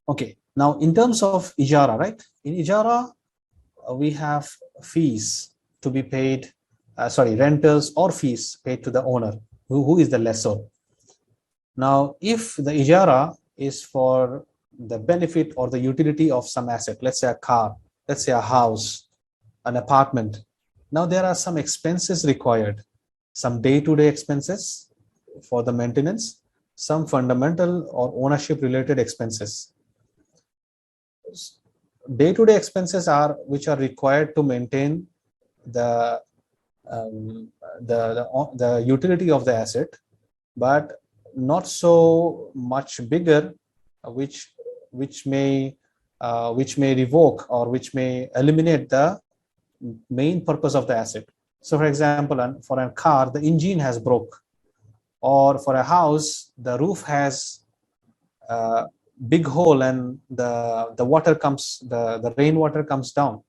Okay, now in terms of Ijara, right? In Ijara, we have fees to be paid, rentals or fees paid to the owner, who is the lessor. Now, if the Ijara is for the benefit or the utility of some asset, let's say a car, let's say a house, an apartment. Now there are some expenses required, some day-to-day expenses for the maintenance, some fundamental or ownership related expenses. Day-to-day expenses are which are required to maintain the the utility of the asset, but not so much bigger, which may revoke or which may eliminate the main purpose of the asset. So, for example, for a car, the engine has broke, or for a house, the roof has a big hole and the water comes, the rainwater comes down.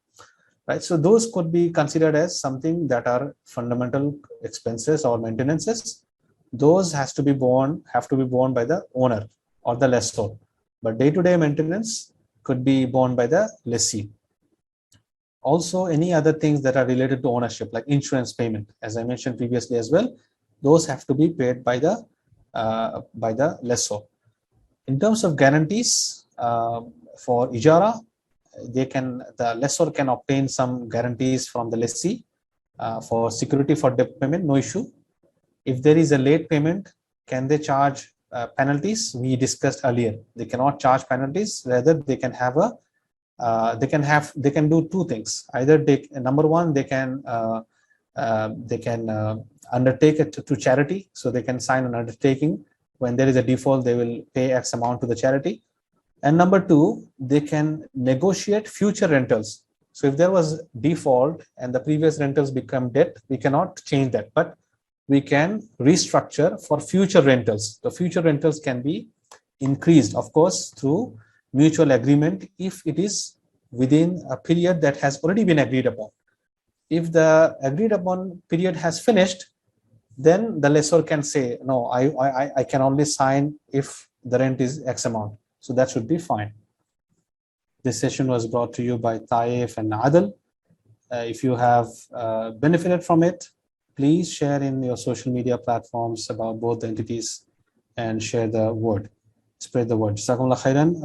Right, so those could be considered as something that are fundamental expenses or maintenances. Those have to be borne by the owner or the lessor, but day-to-day maintenance could be borne by the lessee. Also, any other things that are related to ownership, like insurance payment, as I mentioned previously as well, those have to be paid by the lessor. In terms of guarantees, for Ijara, the lessor can obtain some guarantees from the lessee for security for debt payment, no issue. If there is a late payment, can they charge penalties? We discussed earlier. They cannot charge penalties. Rather, they can have they can do two things. Either number one, they can undertake it to charity. So they can sign an undertaking. When there is a default, they will pay X amount to the charity. And number two, they can negotiate future rentals. So if there was default and the previous rentals become debt, we cannot change that, but we can restructure for future rentals. The future rentals can be increased, of course, through mutual agreement if it is within a period that has already been agreed upon. If the agreed upon period has finished, then the lessor can say, no, I can only sign if the rent is X amount. So that should be fine. This session was brought to you by TAIF and Adil. If you have benefited from it, please share in your social media platforms about both the entities and share the word. Spread the word. Jazakumullah khairan.